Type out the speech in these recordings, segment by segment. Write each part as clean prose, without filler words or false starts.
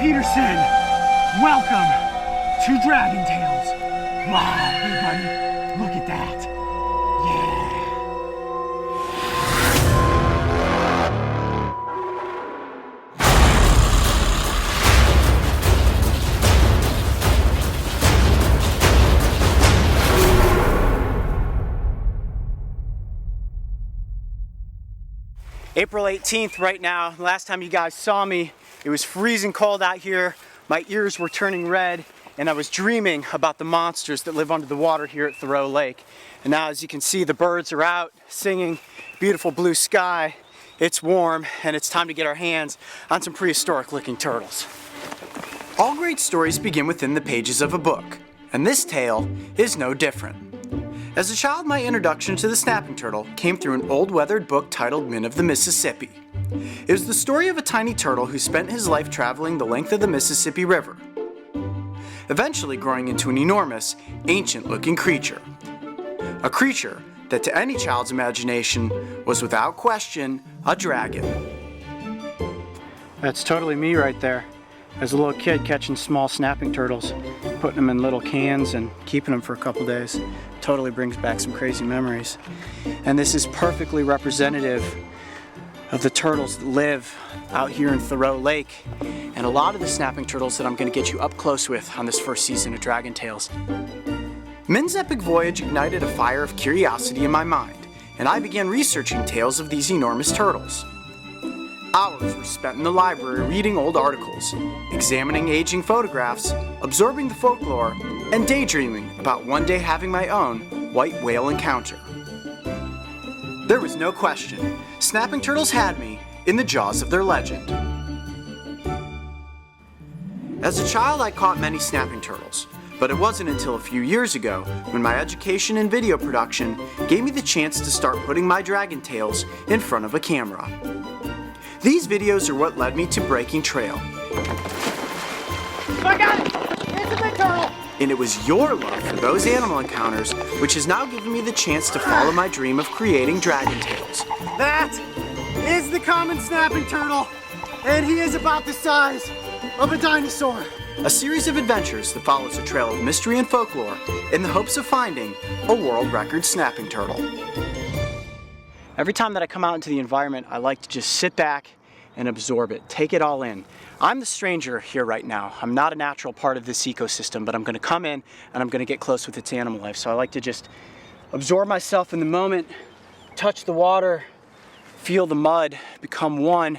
Peterson. Welcome to Dragon Tales. Wow, hey buddy, look at that. Yeah. April 18th right now. Last time you guys saw me, it was freezing cold out here. My ears were turning red and I was dreaming about the monsters that live under the water here at Thoreau Lake. And now as you can see, the birds are out singing, beautiful blue sky. It's warm and it's time to get our hands on some prehistoric looking turtles. All great stories begin within the pages of a book, and this tale is no different. As a child, my introduction to the snapping turtle came through an old weathered book titled Men of the Mississippi. It was the story of a tiny turtle who spent his life traveling the length of the Mississippi River, eventually growing into an enormous, ancient-looking creature. A creature that to any child's imagination was without question a dragon. That's totally me right there. As a little kid catching small snapping turtles, putting them in little cans and keeping them for a couple days. Totally brings back some crazy memories. And this is perfectly representative of the turtles that live out here in Thoreau Lake and a lot of the snapping turtles that I'm going to get you up close with on this first season of Dragon Tales. Min's epic voyage ignited a fire of curiosity in my mind, and I began researching tales of these enormous turtles. Hours were spent in the library reading old articles, examining aging photographs, absorbing the folklore, and daydreaming about one day having my own white whale encounter. There was no question, snapping turtles had me in the jaws of their legend. As a child, I caught many snapping turtles, but it wasn't until a few years ago when my education in video production gave me the chance to start putting my dragon tales in front of a camera. These videos are what led me to breaking trail. I got it! It's a big turtle! And it was your love for those animal encounters which has now given me the chance to follow my dream of creating dragon tales. That is the common snapping turtle, and he is about the size of a dinosaur. A series of adventures that follows a trail of mystery and folklore in the hopes of finding a world record snapping turtle. Every time that I come out into the environment, I like to just sit back and absorb it, take it all in. I'm the stranger here right now. I'm not a natural part of this ecosystem, but I'm going to come in and I'm going to get close with its animal life. So I like to just absorb myself in the moment, touch the water, feel the mud, become one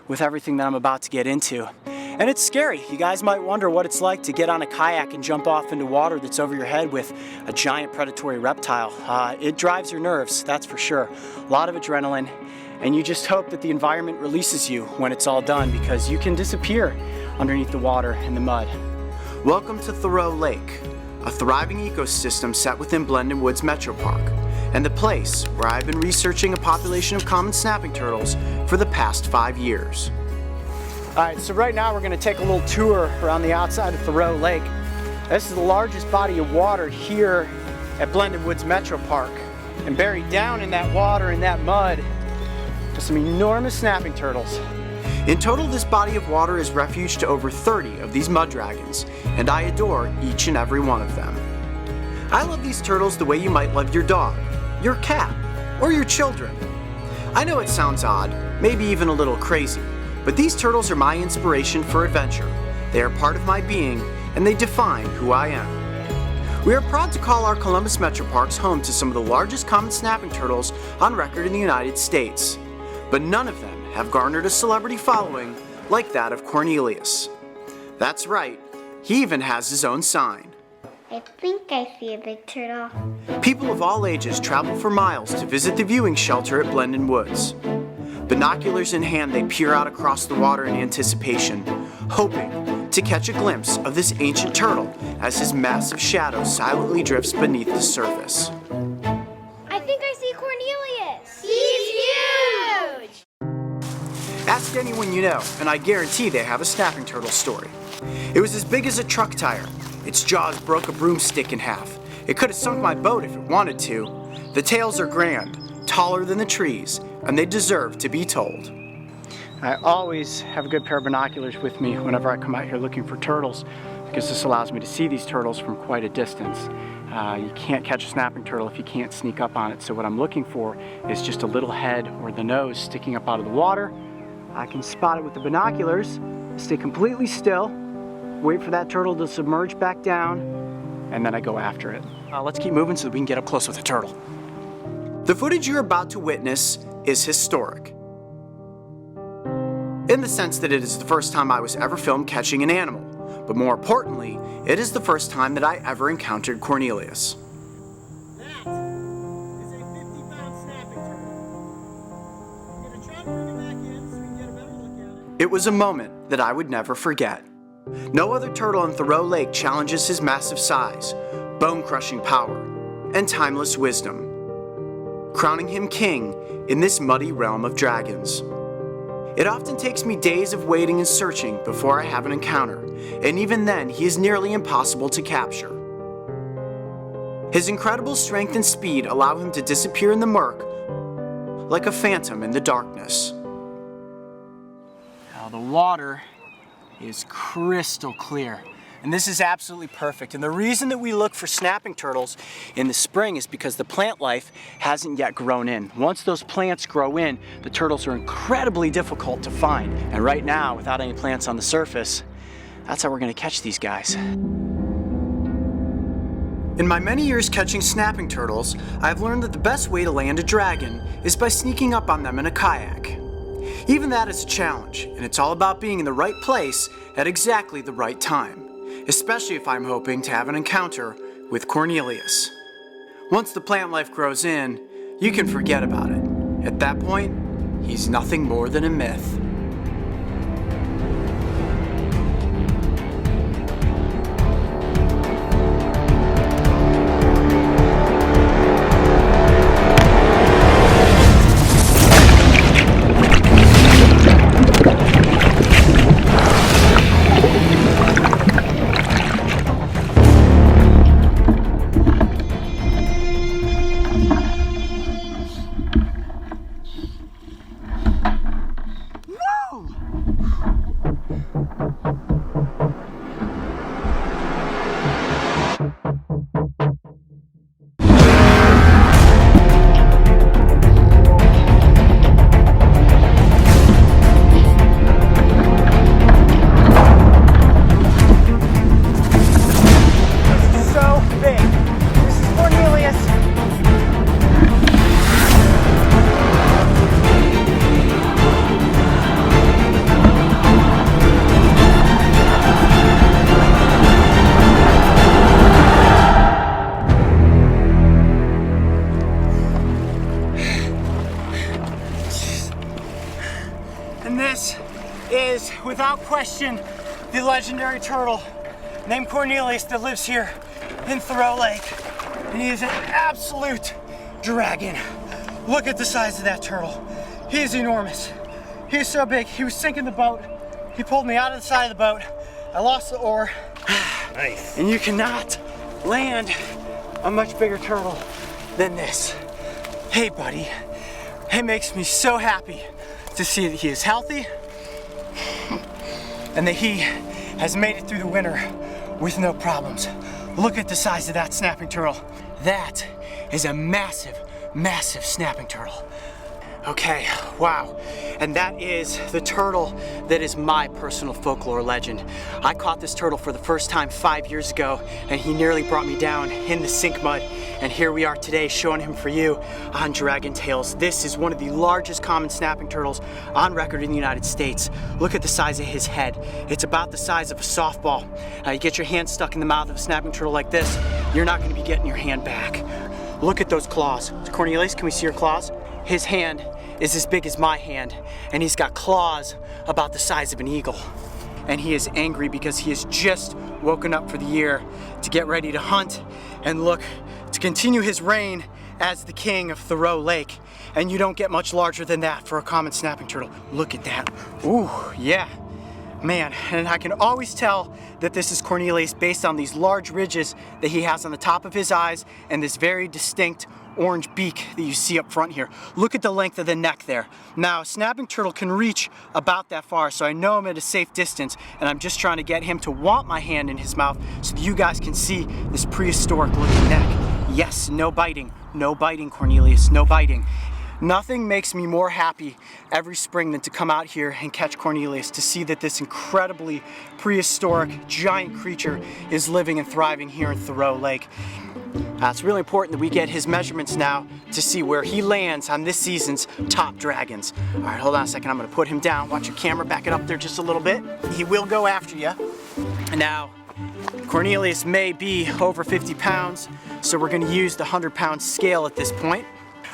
with everything that I'm about to get into. And it's scary. You guys might wonder what it's like to get on a kayak and jump off into water that's over your head with a giant predatory reptile. It drives your nerves, that's for sure. A lot of adrenaline, and you just hope that the environment releases you when it's all done, because you can disappear underneath the water and the mud. Welcome to Thoreau Lake, a thriving ecosystem set within Blendon Woods Metro Park, and the place where I've been researching a population of common snapping turtles for the past 5 years. Alright, so right now we're going to take a little tour around the outside of Thoreau Lake. This is the largest body of water here at Blendon Woods Metro Park. And buried down in that water, in that mud, are some enormous snapping turtles. In total, this body of water is refuge to over 30 of these mud dragons, and I adore each and every one of them. I love these turtles the way you might love your dog, your cat, or your children. I know it sounds odd, maybe even a little crazy, but these turtles are my inspiration for adventure. They are part of my being, and they define who I am. We are proud to call our Columbus Metro Parks home to some of the largest common snapping turtles on record in the United States. But none of them have garnered a celebrity following like that of Cornelius. That's right, he even has his own sign. I think I see a big turtle. People of all ages travel for miles to visit the viewing shelter at Blendon Woods. Binoculars in hand, they peer out across the water in anticipation, hoping to catch a glimpse of this ancient turtle as his massive shadow silently drifts beneath the surface. I think I see Cornelius. He's huge! Ask anyone you know, and I guarantee they have a snapping turtle story. It was as big as a truck tire. Its jaws broke a broomstick in half. It could have sunk my boat if it wanted to. The tails are grand, taller than the trees, and they deserve to be told. I always have a good pair of binoculars with me whenever I come out here looking for turtles, because this allows me to see these turtles from quite a distance. You can't catch a snapping turtle if you can't sneak up on it, so what I'm looking for is just a little head or the nose sticking up out of the water. I can spot it with the binoculars, stay completely still, wait for that turtle to submerge back down, and then I go after it. Let's keep moving so that we can get up close with the turtle. The footage you're about to witness is historic, in the sense that it is the first time I was ever filmed catching an animal, but more importantly, it is the first time that I ever encountered Cornelius. That is a 50-pound snapping turtle. I'm going to try to bring it back in so we can get a better look at it. It was a moment that I would never forget. No other turtle in Thoreau Lake challenges his massive size, bone-crushing power, and timeless wisdom, crowning him king in this muddy realm of dragons. It often takes me days of waiting and searching before I have an encounter, and even then he is nearly impossible to capture. His incredible strength and speed allow him to disappear in the murk like a phantom in the darkness. Now the water is crystal clear, and this is absolutely perfect. And the reason that we look for snapping turtles in the spring is because the plant life hasn't yet grown in. Once those plants grow in, the turtles are incredibly difficult to find. And right now, without any plants on the surface, that's how we're gonna catch these guys. In my many years catching snapping turtles, I've learned that the best way to land a dragon is by sneaking up on them in a kayak. Even that is a challenge, and it's all about being in the right place at exactly the right time, especially if I'm hoping to have an encounter with Cornelius. Once the plant life grows in, you can forget about it. At that point, he's nothing more than a myth. And this is, without question, the legendary turtle named Cornelius that lives here in Thoreau Lake. And he is an absolute dragon. Look at the size of that turtle. He is enormous. He is so big. He was sinking the boat. He pulled me out of the side of the boat. I lost the oar. Nice. And you cannot land a much bigger turtle than this. Hey, buddy. It makes me so happy to see that he is healthy and that he has made it through the winter with no problems. Look at the size of that snapping turtle. That is a massive, massive snapping turtle. Okay, wow. And that is the turtle that is my personal folklore legend. I caught this turtle for the first time 5 years ago, and he nearly brought me down in the sink mud. And here we are today showing him for you on Dragon Tales. This is one of the largest common snapping turtles on record in the United States. Look at the size of his head. It's about the size of a softball. You get your hand stuck in the mouth of a snapping turtle like this, you're not gonna be getting your hand back. Look at those claws. Cornelius, can we see your claws? His hand is as big as my hand, and he's got claws about the size of an eagle. And he is angry because he has just woken up for the year to get ready to hunt and look to continue his reign as the king of Thoreau Lake. And you don't get much larger than that for a common snapping turtle. Look at that. Ooh, yeah. Man, and I can always tell that this is Cornelius based on these large ridges that he has on the top of his eyes and this very distinct orange beak that you see up front here. Look at the length of the neck there. Now, a snapping turtle can reach about that far, so I know I'm at a safe distance, and I'm just trying to get him to want my hand in his mouth so that you guys can see this prehistoric looking neck. Yes, no biting, Cornelius, no biting. Nothing makes me more happy every spring than to come out here and catch Cornelius, to see that this incredibly prehistoric giant creature is living and thriving here in Thoreau Lake. It's really important that we get his measurements now to see where he lands on this season's top dragons. All right, hold on a second. I'm going to put him down. Watch your camera, back it up there just a little bit. He will go after you. Now, Cornelius may be over 50 pounds, so we're going to use the 100-pound scale at this point.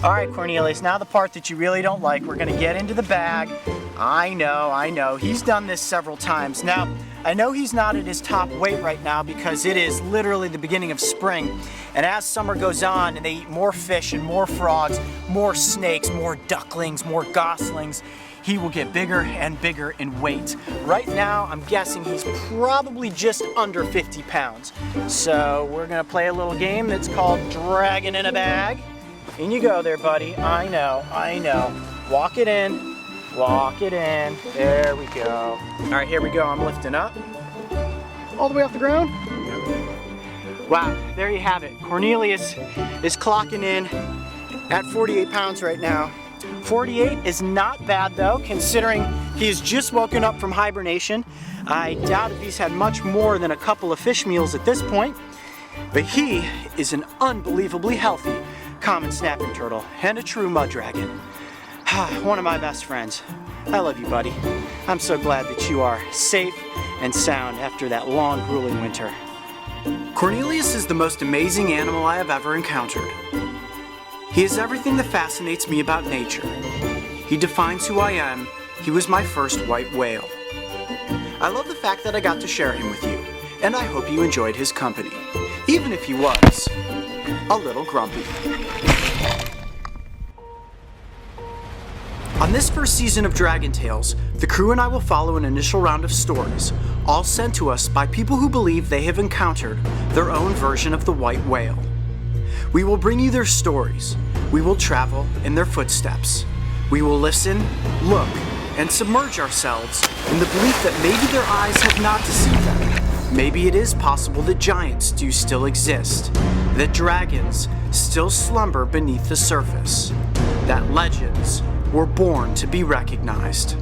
All right, Cornelius, now the part that you really don't like. We're going to get into the bag. I know. He's done this several times. Now, I know he's not at his top weight right now because it is literally the beginning of spring. And as summer goes on and they eat more fish and more frogs, more snakes, more ducklings, more goslings, he will get bigger and bigger in weight. Right now, I'm guessing he's probably just under 50 pounds. So we're going to play a little game that's called Dragon in a Bag. In you go there, buddy. I know. Walk it in. There we go. All right, here we go. I'm lifting up. All the way off the ground. Wow, there you have it. Cornelius is clocking in at 48 pounds right now. 48 is not bad though, considering he's just woken up from hibernation. I doubt if he's had much more than a couple of fish meals at this point, but he is an unbelievably healthy common snapping turtle and a true mud dragon. One of my best friends. I love you, buddy. I'm so glad that you are safe and sound after that long, grueling winter. Cornelius is the most amazing animal I have ever encountered. He is everything that fascinates me about nature. He defines who I am. He was my first white whale. I love the fact that I got to share him with you, and I hope you enjoyed his company, even if he was a little grumpy. On this first season of Dragon Tales, the crew and I will follow an initial round of stories, all sent to us by people who believe they have encountered their own version of the white whale. We will bring you their stories. We will travel in their footsteps. We will listen, look, and submerge ourselves in the belief that maybe their eyes have not deceived them. Maybe it is possible that giants do still exist, that dragons still slumber beneath the surface, that legends were born to be recognized.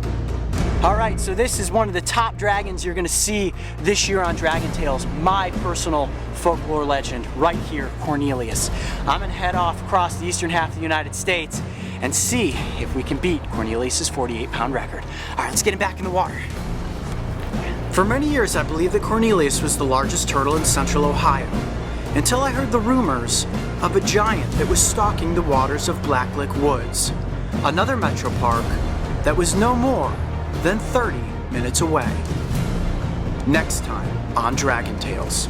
Alright, so this is one of the top dragons you're going to see this year on Dragon Tales, my personal folklore legend, right here, Cornelius. I'm going to head off across the eastern half of the United States and see if we can beat Cornelius's 48-pound record. Alright, let's get him back in the water. For many years, I believed that Cornelius was the largest turtle in central Ohio, until I heard the rumors of a giant that was stalking the waters of Blacklick Woods, another metro park that was no more than 30 minutes away. Next time on Dragon Tales.